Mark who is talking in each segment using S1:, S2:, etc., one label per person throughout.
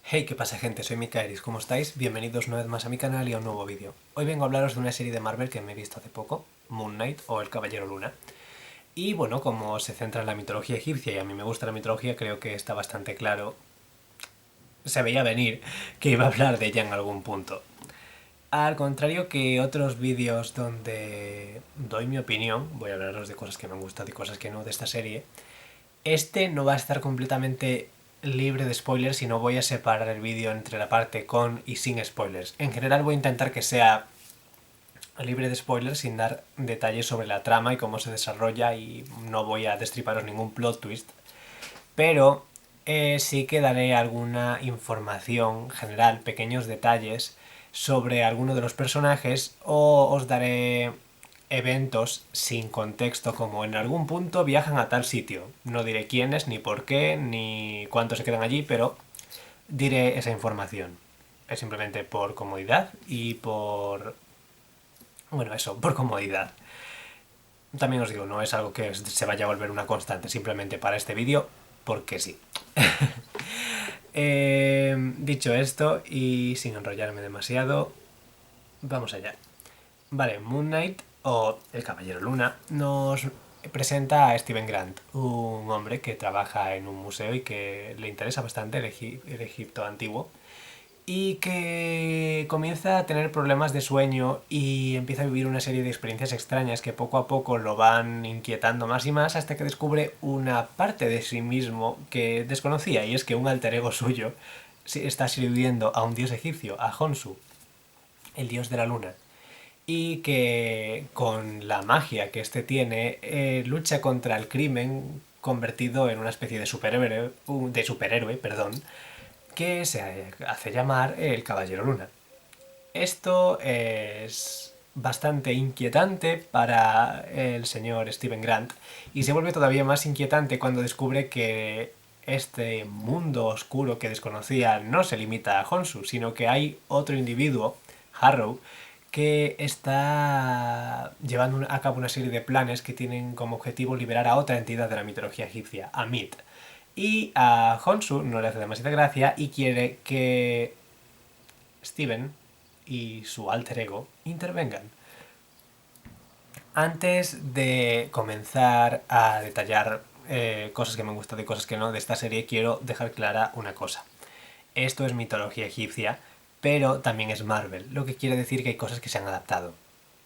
S1: Hey, ¿qué pasa gente? Soy Mikaeris, ¿cómo estáis? Bienvenidos una vez más a mi canal y a un nuevo vídeo. Hoy vengo a hablaros de una serie de Marvel que me he visto hace poco, Moon Knight o El Caballero Luna. Y bueno, como se centra en la mitología egipcia y a mí me gusta la mitología, creo que está bastante claro, se veía venir, que iba a hablar de ella en algún punto. Al contrario que otros vídeos donde doy mi opinión, voy a hablaros de cosas que me han gustado y cosas que no de esta serie, este no va a estar completamente libre de spoilers y no voy a separar el vídeo entre la parte con y sin spoilers. En general voy a intentar que sea libre de spoilers sin dar detalles sobre la trama y cómo se desarrolla y no voy a destriparos ningún plot twist. Pero sí que daré alguna información general, pequeños detalles sobre alguno de los personajes o os daré eventos sin contexto como en algún punto viajan a tal sitio. No diré quiénes, ni por qué, ni cuántos se quedan allí, pero diré esa información. Es simplemente por comodidad y por... Bueno, eso, por comodidad. También os digo, no es algo que se vaya a volver una constante, simplemente para este vídeo, porque sí. Dicho esto, y sin enrollarme demasiado, vamos allá. Vale, Moon Knight, o el Caballero Luna, nos presenta a Steven Grant, un hombre que trabaja en un museo y que le interesa bastante el Egipto antiguo, y que comienza a tener problemas de sueño y empieza a vivir una serie de experiencias extrañas que poco a poco lo van inquietando más y más hasta que descubre una parte de sí mismo que desconocía, y es que un alter ego suyo está sirviendo a un dios egipcio, a Honsu, el dios de la luna, y que con la magia que este tiene lucha contra el crimen convertido en una especie de superhéroe, perdón, que se hace llamar el Caballero Luna. Esto es bastante inquietante para el señor Steven Grant y se vuelve todavía más inquietante cuando descubre que este mundo oscuro que desconocía no se limita a Honsu, sino que hay otro individuo, Harrow, que está llevando a cabo una serie de planes que tienen como objetivo liberar a otra entidad de la mitología egipcia, Amit. Y a Honsu no le hace demasiada gracia y quiere que Steven y su alter ego intervengan. Antes de comenzar a detallar cosas que me han gustado y cosas que no de esta serie, quiero dejar clara una cosa. Esto es mitología egipcia, pero también es Marvel, lo que quiere decir que hay cosas que se han adaptado.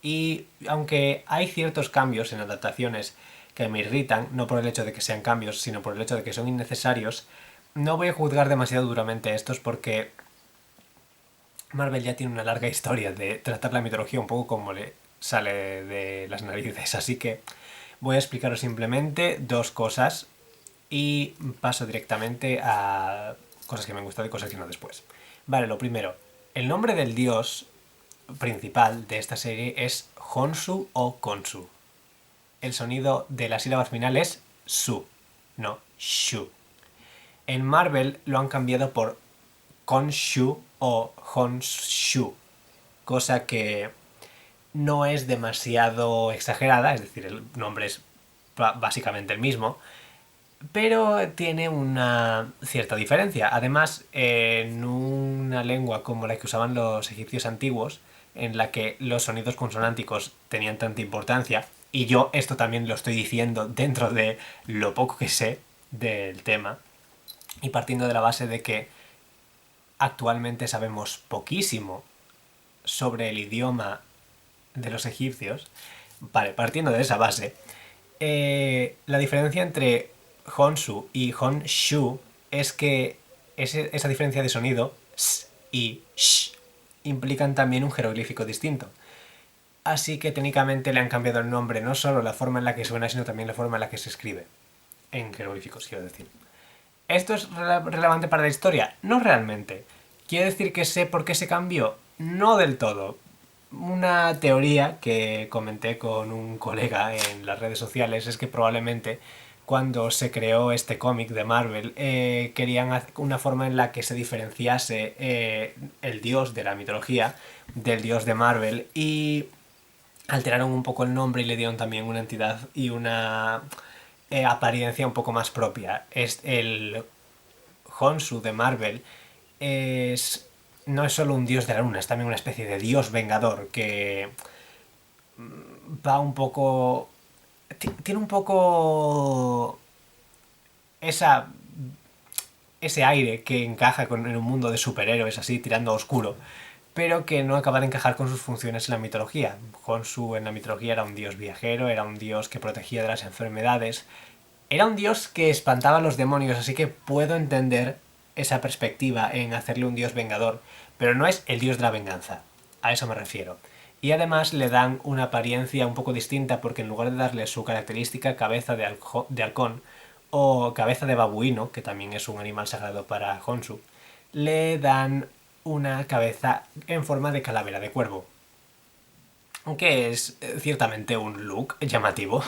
S1: Y aunque hay ciertos cambios en adaptaciones que me irritan, no por el hecho de que sean cambios, sino por el hecho de que son innecesarios, no voy a juzgar demasiado duramente estos porque Marvel ya tiene una larga historia de tratar la mitología un poco como le sale de las narices, así que voy a explicaros simplemente dos cosas y paso directamente a cosas que me han gustado y cosas que no después. Vale, lo primero, el nombre del dios principal de esta serie es Honsu o Konsu. El sonido de las sílabas finales es su, no shu. En Marvel lo han cambiado por Khonshu o Honshu, cosa que no es demasiado exagerada, es decir, el nombre es básicamente el mismo, pero tiene una cierta diferencia. Además, en una lengua como la que usaban los egipcios antiguos, en la que los sonidos consonánticos tenían tanta importancia, y yo esto también lo estoy diciendo dentro de lo poco que sé del tema, y partiendo de la base de que actualmente sabemos poquísimo sobre el idioma de los egipcios, vale, partiendo de esa base, la diferencia entre Honsu y Honshu es que esa diferencia de sonido, s y sh, implican también un jeroglífico distinto. Así que técnicamente le han cambiado el nombre, no solo la forma en la que suena, sino también la forma en la que se escribe. En jeroglíficos, quiero decir. ¿Esto es relevante para la historia? No realmente. ¿Quiere decir que sé por qué se cambió? No del todo. Una teoría que comenté con un colega en las redes sociales es que probablemente cuando se creó este cómic de Marvel querían una forma en la que se diferenciase el dios de la mitología del dios de Marvel y alteraron un poco el nombre y le dieron también una entidad y una apariencia un poco más propia. Es el Honsu de Marvel no es solo un dios de la luna, es también una especie de dios vengador que va un poco... Tiene un poco esa, ese aire que encaja en un mundo de superhéroes así, tirando a oscuro, pero que no acaba de encajar con sus funciones en la mitología. Khonsu en la mitología era un dios viajero, era un dios que protegía de las enfermedades, era un dios que espantaba a los demonios, así que puedo entender esa perspectiva en hacerle un dios vengador, pero no es el dios de la venganza, a eso me refiero. Y además le dan una apariencia un poco distinta porque en lugar de darle su característica cabeza de halcón o cabeza de babuino, que también es un animal sagrado para Khonsu, le dan una cabeza en forma de calavera de cuervo. Que es ciertamente un look llamativo.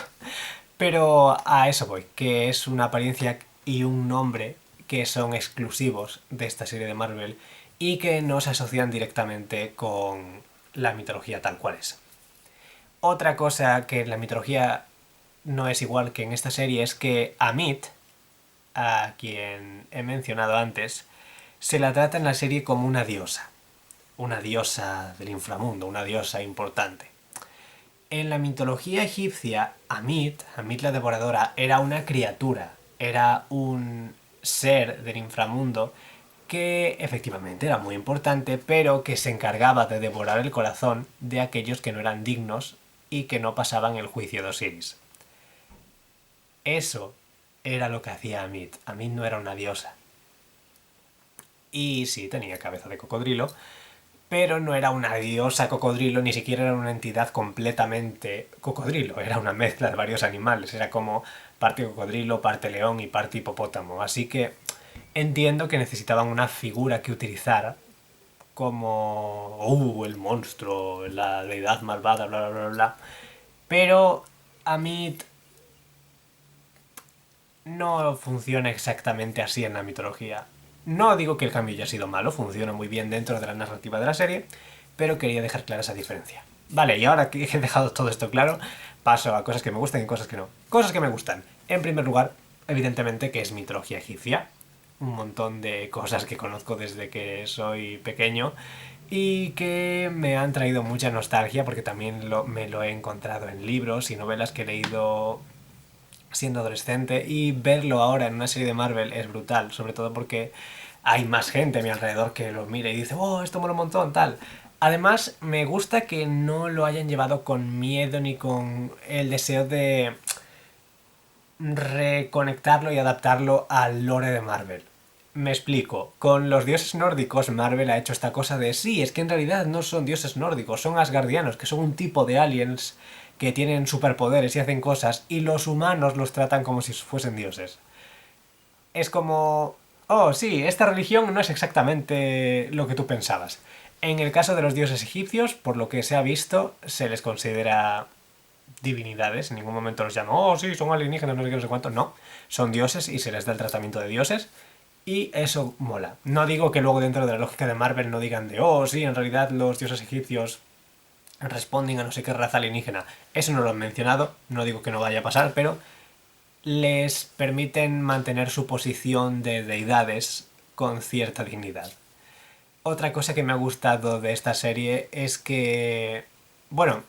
S1: Pero a eso voy, que es una apariencia y un nombre que son exclusivos de esta serie de Marvel y que no se asocian directamente con la mitología tal cual es. Otra cosa que en la mitología no es igual que en esta serie es que Amit, a quien he mencionado antes, se la trata en la serie como una diosa del inframundo, una diosa importante. En la mitología egipcia, Amit la devoradora, era una criatura, era un ser del inframundo que efectivamente era muy importante, pero que se encargaba de devorar el corazón de aquellos que no eran dignos y que no pasaban el juicio de Osiris. Eso era lo que hacía Amit. Amit no era una diosa. Y sí, tenía cabeza de cocodrilo, pero no era una diosa cocodrilo, ni siquiera era una entidad completamente cocodrilo, era una mezcla de varios animales, era como parte cocodrilo, parte león y parte hipopótamo, así que entiendo que necesitaban una figura que utilizar como el monstruo, la deidad malvada, bla bla bla bla, pero a mí no funciona exactamente así en la mitología. No digo que el cambio haya sido malo, funciona muy bien dentro de la narrativa de la serie, pero quería dejar clara esa diferencia. Vale, y ahora que he dejado todo esto claro, paso a cosas que me gustan y cosas que no. Cosas que me gustan. En primer lugar, evidentemente que es mitología egipcia. Un montón de cosas que conozco desde que soy pequeño y que me han traído mucha nostalgia porque también me lo he encontrado en libros y novelas que he leído siendo adolescente, y verlo ahora en una serie de Marvel es brutal, sobre todo porque hay más gente a mi alrededor que lo mira y dice, oh, esto mola un montón, tal. Además, me gusta que no lo hayan llevado con miedo ni con el deseo de reconectarlo y adaptarlo al lore de Marvel. Me explico. Con los dioses nórdicos, Marvel ha hecho esta cosa de sí, es que en realidad no son dioses nórdicos, son asgardianos, que son un tipo de aliens que tienen superpoderes y hacen cosas, y los humanos los tratan como si fuesen dioses. Es como... oh, sí, esta religión no es exactamente lo que tú pensabas. En el caso de los dioses egipcios, por lo que se ha visto, se les considera divinidades, en ningún momento los llaman, oh, sí, son alienígenas, no sé qué, no sé cuánto. No, son dioses y se les da el tratamiento de dioses. Y eso mola. No digo que luego dentro de la lógica de Marvel no digan de, oh, sí, en realidad los dioses egipcios responden a no sé qué raza alienígena. Eso no lo han mencionado, no digo que no vaya a pasar, pero les permiten mantener su posición de deidades con cierta dignidad. Otra cosa que me ha gustado de esta serie es que, bueno,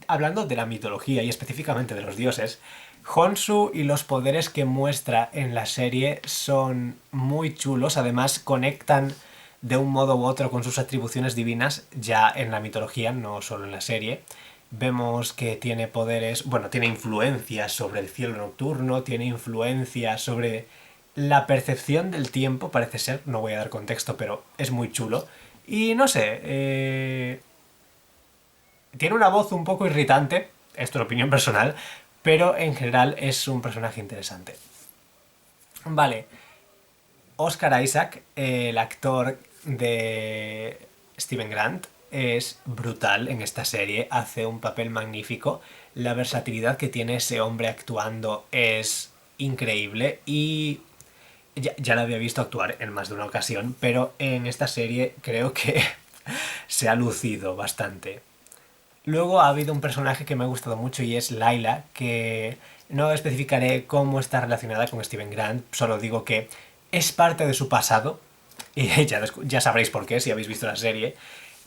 S1: hablando de la mitología y específicamente de los dioses, Khonsu y los poderes que muestra en la serie son muy chulos, además conectan de un modo u otro con sus atribuciones divinas ya en la mitología, no solo en la serie. Vemos que tiene poderes, bueno, tiene influencia sobre el cielo nocturno, tiene influencia sobre la percepción del tiempo, parece ser, no voy a dar contexto, pero es muy chulo. Y no sé, tiene una voz un poco irritante, esto es opinión personal, pero en general es un personaje interesante. Vale, Oscar Isaac, el actor de Steven Grant, es brutal en esta serie, hace un papel magnífico, la versatilidad que tiene ese hombre actuando es increíble y ya la había visto actuar en más de una ocasión, pero en esta serie creo que se ha lucido bastante. Luego ha habido un personaje que me ha gustado mucho y es Layla, que no especificaré cómo está relacionada con Steven Grant, solo digo que es parte de su pasado, y ya sabréis por qué si habéis visto la serie.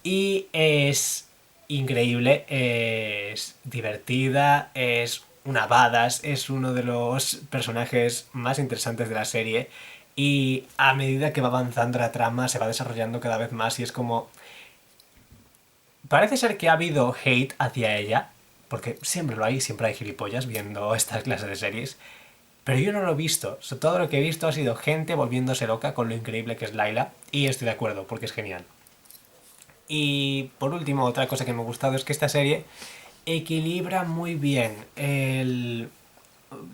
S1: Y es increíble, es divertida, es una badass, es uno de los personajes más interesantes de la serie y a medida que va avanzando la trama se va desarrollando cada vez más y es como... Parece ser que ha habido hate hacia ella, porque siempre hay gilipollas viendo esta clase de series, pero yo no lo he visto. Todo lo que he visto ha sido gente volviéndose loca con lo increíble que es Layla y estoy de acuerdo, porque es genial. Y por último, otra cosa que me ha gustado es que esta serie equilibra muy bien el...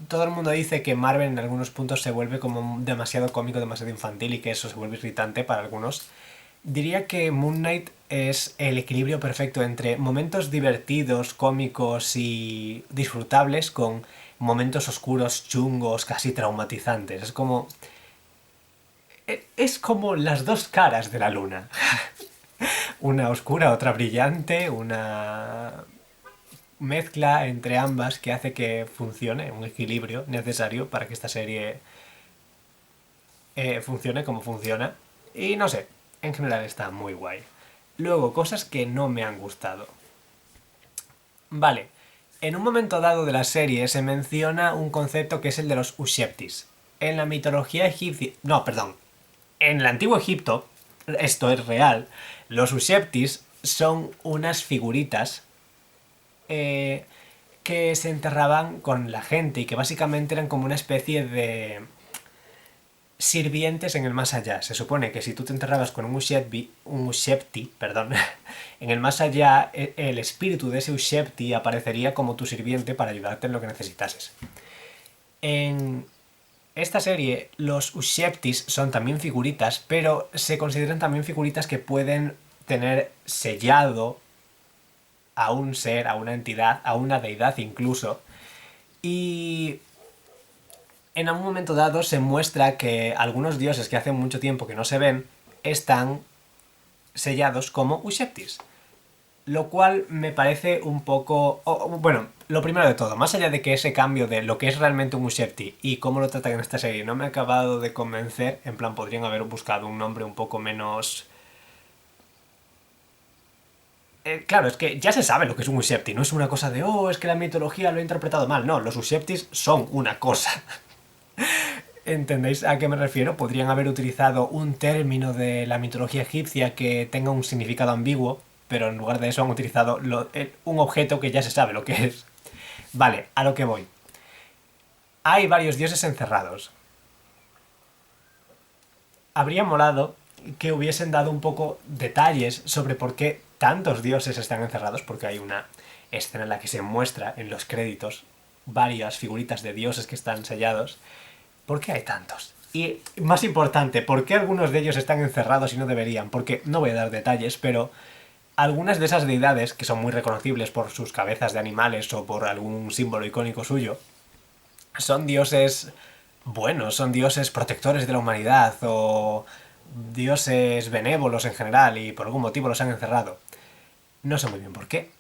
S1: Todo el mundo dice que Marvel en algunos puntos se vuelve como demasiado cómico, demasiado infantil y que eso se vuelve irritante para algunos. Diría que Moon Knight es el equilibrio perfecto entre momentos divertidos, cómicos y disfrutables con momentos oscuros, chungos, casi traumatizantes. Es como las dos caras de la luna. Una oscura, otra brillante, una mezcla entre ambas que hace que funcione, un equilibrio necesario para que esta serie funcione como funciona. Y no sé, en general está muy guay. Luego, cosas que no me han gustado. Vale, en un momento dado de la serie se menciona un concepto que es el de los Usheptis. En la mitología egipcia... No, perdón. En el antiguo Egipto, esto es real, los Usheptis son unas figuritas eh, que se enterraban con la gente y que básicamente eran como una especie de sirvientes en el más allá. Se supone que si tú te enterrabas con un Ushepti, perdón, en el más allá el espíritu de ese Ushepti aparecería como tu sirviente para ayudarte en lo que necesitases. En esta serie los Usheptis son también figuritas, pero se consideran también figuritas que pueden tener sellado a un ser, a una entidad, a una deidad incluso. Y en algún momento dado se muestra que algunos dioses que hace mucho tiempo que no se ven están sellados como Usheptis. Lo cual me parece un poco... bueno, lo primero de todo, más allá de que ese cambio de lo que es realmente un Ushepti y cómo lo tratan en esta serie no me ha acabado de convencer, en plan podrían haber buscado un nombre un poco menos... claro, es que ya se sabe lo que es un Ushepti, no es una cosa de, oh, es que la mitología lo ha interpretado mal. No, los Usheptis son una cosa. ¿Entendéis a qué me refiero? Podrían haber utilizado un término de la mitología egipcia que tenga un significado ambiguo, pero en lugar de eso han utilizado un objeto que ya se sabe lo que es. Vale, a lo que voy. Hay varios dioses encerrados. Habría molado que hubiesen dado un poco detalles sobre por qué tantos dioses están encerrados, porque hay una escena en la que se muestra en los créditos varias figuritas de dioses que están sellados. ¿Por qué hay tantos? Y más importante, ¿por qué algunos de ellos están encerrados y no deberían? Porque no voy a dar detalles, pero algunas de esas deidades, que son muy reconocibles por sus cabezas de animales o por algún símbolo icónico suyo, son dioses buenos, son dioses protectores de la humanidad o dioses benévolos en general y por algún motivo los han encerrado. No sé muy bien por qué.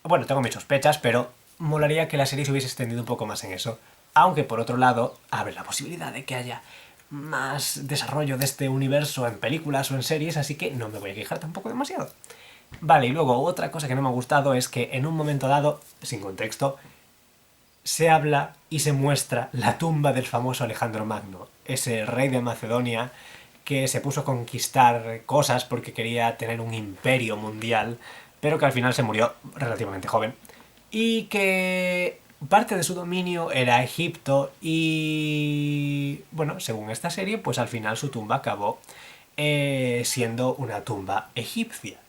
S1: Bueno, tengo mis sospechas, pero molaría que la serie se hubiese extendido un poco más en eso. Aunque por otro lado, abre la posibilidad de que haya más desarrollo de este universo en películas o en series, así que no me voy a quejar tampoco demasiado. Vale, y luego otra cosa que no me ha gustado es que en un momento dado, sin contexto, se habla y se muestra la tumba del famoso Alejandro Magno, ese rey de Macedonia que se puso a conquistar cosas porque quería tener un imperio mundial, pero que al final se murió relativamente joven. Y que parte de su dominio era Egipto y... bueno, según esta serie, pues al final su tumba acabó siendo una tumba egipcia.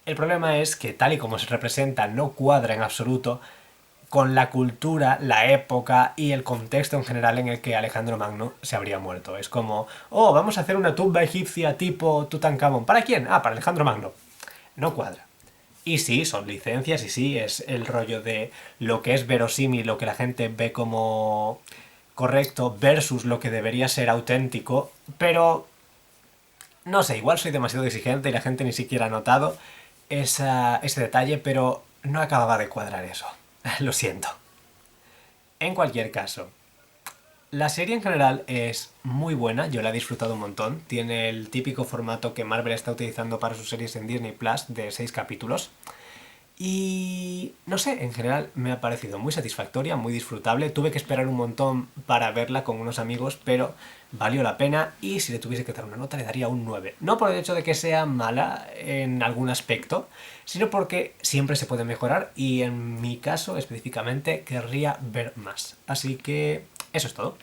S1: El problema es que tal y como se representa no cuadra en absoluto con la cultura, la época y el contexto en general en el que Alejandro Magno se habría muerto. Es como, oh, vamos a hacer una tumba egipcia tipo Tutankamón. ¿Para quién? Ah, para Alejandro Magno. No cuadra. Y sí, son licencias y sí, es el rollo de lo que es verosímil, lo que la gente ve como correcto versus lo que debería ser auténtico, pero no sé, igual soy demasiado exigente y la gente ni siquiera ha notado ese detalle, pero no acababa de cuadrar eso. Lo siento. En cualquier caso, La serie en general es muy buena, yo la he disfrutado un montón. Tiene el típico formato que Marvel está utilizando para sus series en Disney Plus de 6 capítulos. Y no sé, en general me ha parecido muy satisfactoria, muy disfrutable. Tuve que esperar un montón para verla con unos amigos, pero valió la pena y si le tuviese que dar una nota le daría un 9. No por el hecho de que sea mala en algún aspecto, sino porque siempre se puede mejorar y en mi caso específicamente querría ver más. Así que eso es todo.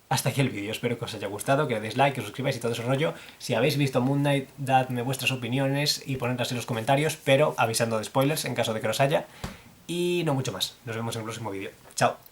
S1: Hasta aquí el vídeo, espero que os haya gustado, que le deis like, que os suscribáis y todo ese rollo. Si habéis visto Moon Knight, dadme vuestras opiniones y ponedlas en los comentarios, pero avisando de spoilers en caso de que los haya. Y no mucho más, nos vemos en el próximo vídeo. Chao.